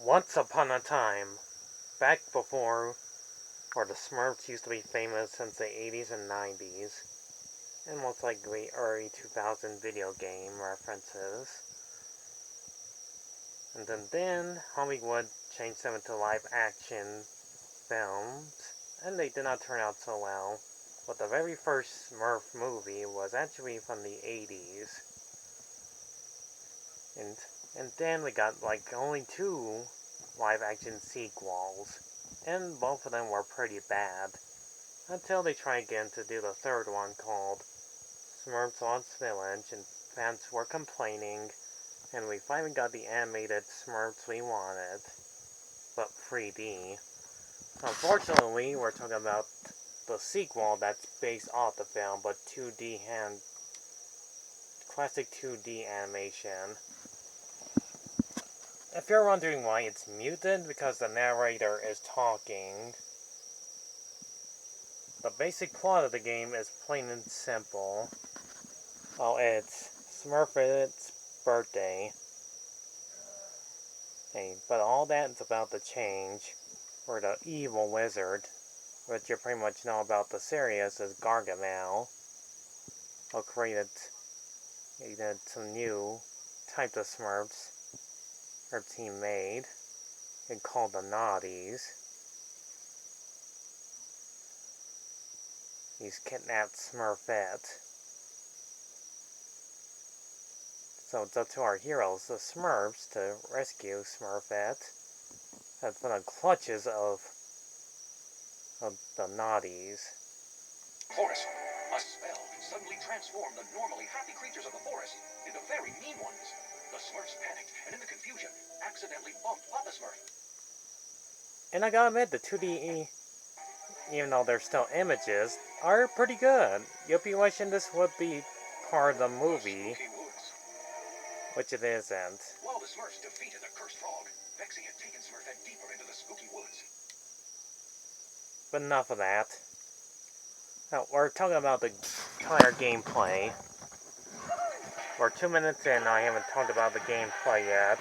Once upon a time, back before where the Smurfs used to be famous since the 80s and 90s, and most likely early 2000 video game references. And then Hollywood changed them into live action films, and they did not turn out so well. But the very first Smurf movie was actually from the 80s. And then we got like only two live action sequels, and both of them were pretty bad. Until they tried again to do the third one called Smurfs Lost Village, and fans were complaining, and we finally got the animated Smurfs we wanted, but 3D. Unfortunately, we're talking about the sequel that's based off the film, but classic 2D animation. If you're wondering why it's muted, because the narrator is talking. The basic plot of the game is plain and simple. Well, it's Smurf's birthday. Hey, but all that is about to change, where the evil wizard, which you pretty much know about the series as Gargamel, created some new types of Smurfs her team made, and called the Naughties. He's kidnapped Smurfette. So it's up to our heroes, the Smurfs, to rescue Smurfette from the clutches of the Naughties. Forest. A spell suddenly transformed the normally happy creatures of the forest into very mean ones. The Smurfs panicked, and in the confusion, accidentally bumped Papa Smurf. And I gotta admit, the 2D, even though they're still images, are pretty good. You'll be wishing this would be part of the movie, which it isn't. While the Smurfs defeated the cursed frog, Vexy had taken Smurfette deeper into the spooky woods. But enough of that. Now, we're talking about the entire gameplay. We're 2 minutes in, I haven't talked about the gameplay yet.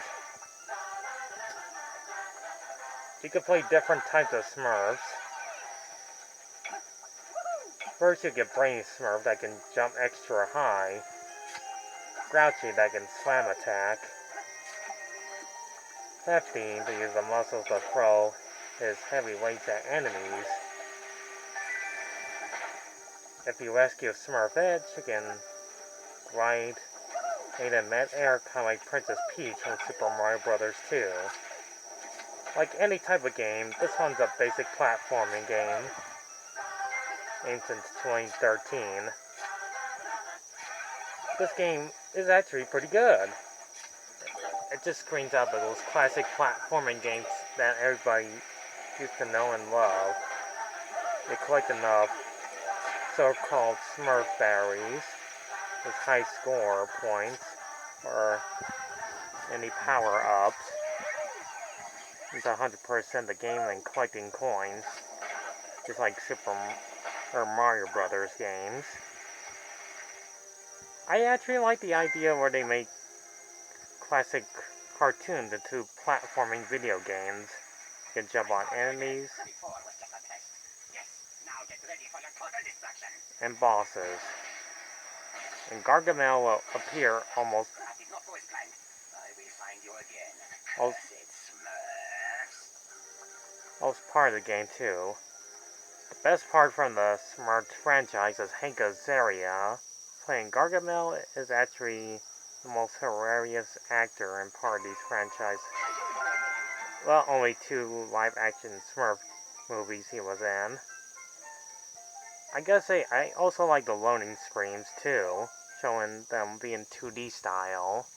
You can play different types of Smurfs. First you get Brainy Smurf that can jump extra high. Grouchy that can slam attack. Hefty to use the muscles to throw his heavy weights at enemies. If you rescue Smurfette, you can glide in mid-air, kind of like Princess Peach from Super Mario Bros. 2. Like any type of game, this one's a basic platforming game, aimed since 2013. This game is actually pretty good. It just screams out those classic platforming games that everybody used to know and love. You collect enough so-called Smurf berries, with high score points, or any power-ups, into 100% the game and collecting coins, just like Super or Mario Brothers games. I actually like the idea where they make classic cartoons into platforming video games. You can jump on enemies and bosses. And Gargamel will appear almost part of the game too. The best part from the Smurfs franchise is Hank Azaria. Playing Gargamel is actually the most hilarious actor in part of these franchises. Well, only 2 live-action Smurf movies he was in. I gotta say, I also like the loading screens too, showing them being 2D style.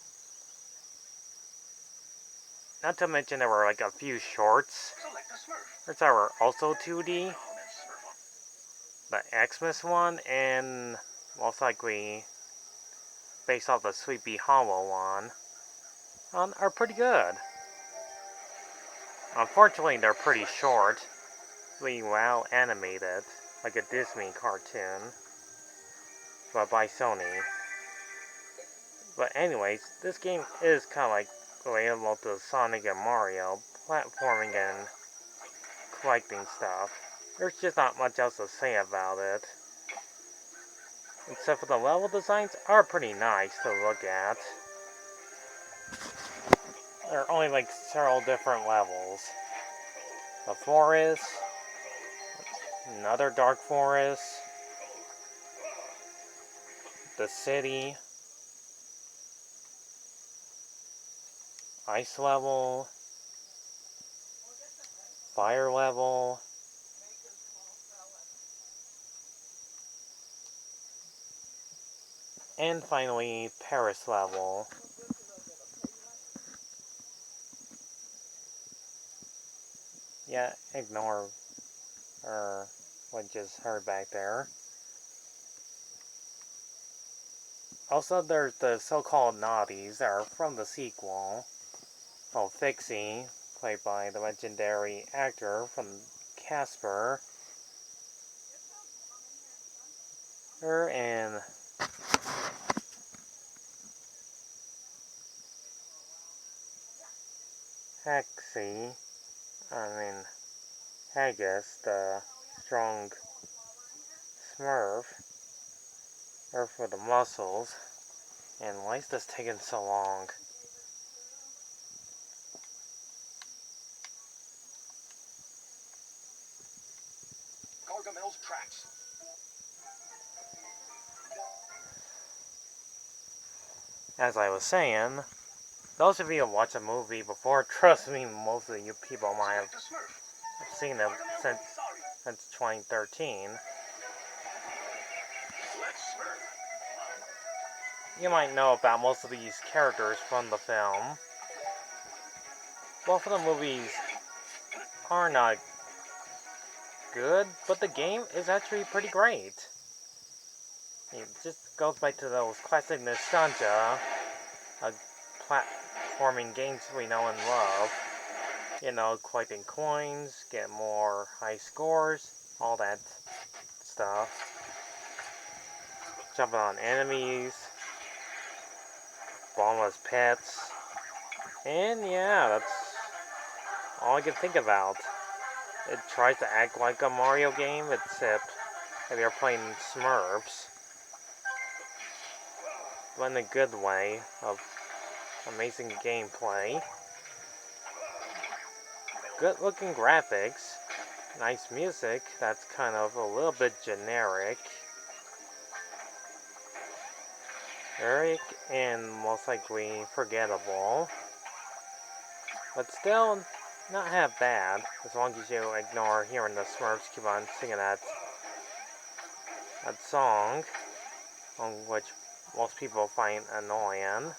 Not to mention there were like a few shorts that were also 2D. The Xmas one, and most likely based off the Sleepy Hollow one, are pretty good. Unfortunately, they're pretty short, really well animated, like a Disney cartoon, but by Sony. But anyways, this game is kind of like relatable to Sonic and Mario, platforming and collecting stuff. There's just not much else to say about it. Except for the level designs are pretty nice to look at. There are only like several different levels. The forest, another dark forest, the city, ice level, fire level, and finally Paris level. Yeah, ignore what just heard back there. Also, there's the so-called naughties that are from the sequel. Oh, Fixie, played by the legendary actor from Casper. And Haxie, Haggis, the strong Smurf, or for the muscles. And why is this taking so long? Gargamel's tracks. As I was saying, those of you who watched the movie before, trust me, most of you people might have seen it since 2013. You might know about most of these characters from the film. Both of the movies are not good, but the game is actually pretty great. It just goes back to those classic nostalgia platforming games we know and love. You know, collecting coins, get more high scores, all that stuff. Jumping on enemies, boneless pets, and yeah, that's all I can think about. It tries to act like a Mario game, except if you're playing Smurfs, but in a good way of amazing gameplay, good looking graphics, nice music that's kind of a little bit generic, and most likely forgettable, but still not half bad, as long as you ignore hearing the Smurfs keep on singing that song, on which most people find annoying.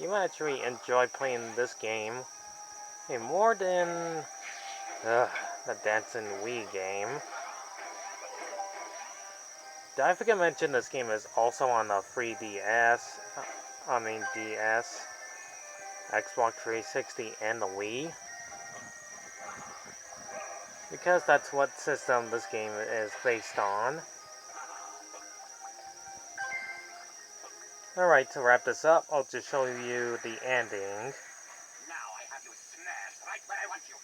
You actually enjoy playing this game more than the Dancing Wii game. Did I forget to mention this game is also on the 3DS, DS, Xbox 360, and the Wii? Because that's what system this game is based on. Alright, to wrap this up, I'll just show you the ending. Now I have you smashed right where I want you.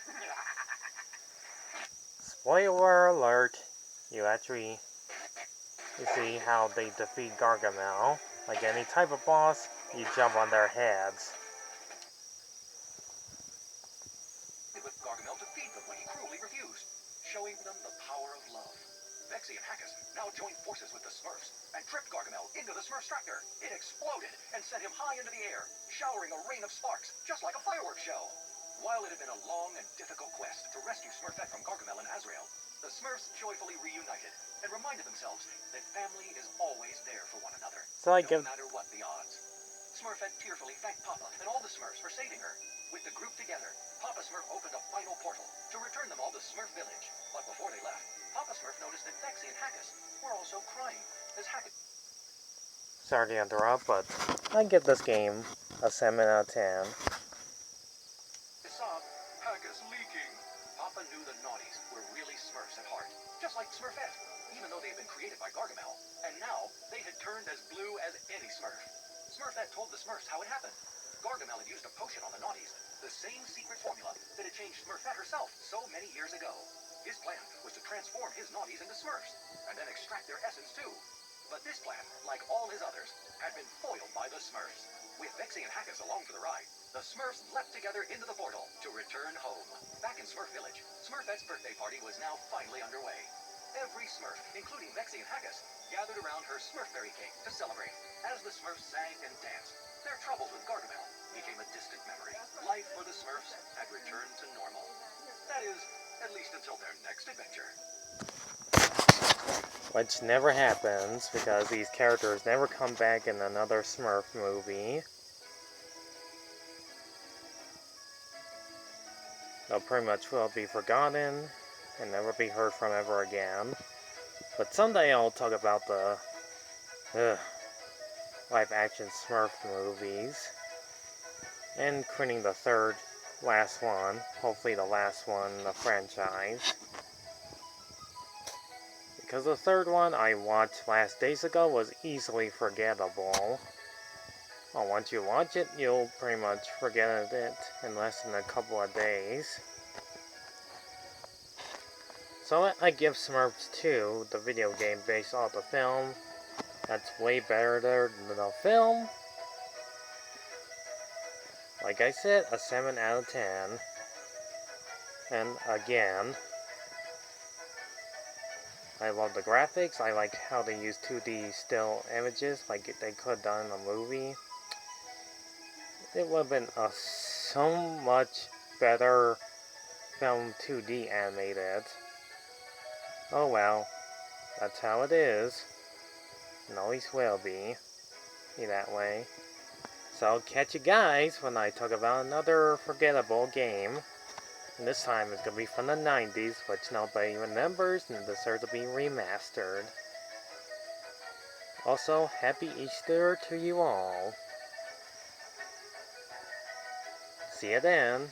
Spoiler alert, you see how they defeat Gargamel. Like any type of boss, you jump on their heads. With Gargamel to feed them when he cruelly refused, showing them the power of love. Vexy and Haggis now joined forces with the Smurfs and tripped Gargamel into the Smurfs tractor. It exploded and sent him high into the air, showering a rain of sparks, just like a fireworks show. While it had been a long and difficult quest to rescue Smurfette from Gargamel and Azrael, the Smurfs joyfully reunited and reminded themselves that family is always there for one another, no matter what the odds. Smurfette tearfully thanked Papa and all the Smurfs for saving her. With the group together, Papa Smurf opened a final portal to return them all to Smurf Village. But before they left, Papa Smurf noticed that Vexy and Haggis were also crying as Haggis... Sorry to interrupt, but I give this game a 7 out of 10. saw Haggis leaking. Papa knew the naughties were really Smurfs at heart, just like Smurfette, even though they had been created by Gargamel. And now, they had turned as blue as any Smurf. Smurfette told the Smurfs how it happened. Gargamel had used a potion on the naughties, the same secret formula so many years ago. His plan was to transform his naughties into Smurfs, and then extract their essence too. But this plan, like all his others, had been foiled by the Smurfs. With Vexy and Hackus along for the ride, the Smurfs leapt together into the portal to return home. Back in Smurf Village, Smurfette's birthday party was now finally underway. Every Smurf, including Vexy and Hackus, gathered around her Smurfberry cake to celebrate. As the Smurfs sang and danced, their troubles with Gargamel became a distant memory. Life for the Smurfs had returned to normal. That is, at least until their next adventure. Which never happens, because these characters never come back in another Smurf movie. They'll pretty much will be forgotten and never be heard from ever again. But someday I'll talk about the live-action Smurf movies, including the third last one, hopefully the last one in the franchise. Because the third one I watched last days ago was easily forgettable. Well, once you watch it, you'll pretty much forget it in less than a couple of days. So I give Smurfs 2, the video game based off the film. That's way better than the film. Like I said, a 7 out of 10. And again, I love the graphics. I like how they use 2D still images like they could have done in a movie. It would have been a so much better film 2D animated. Oh well, that's how it is. And always will be that way. So I'll catch you guys when I talk about another forgettable game. And this time it's going to be from the 90s, which nobody remembers and deserves to be remastered. Also, Happy Easter to you all. See you then.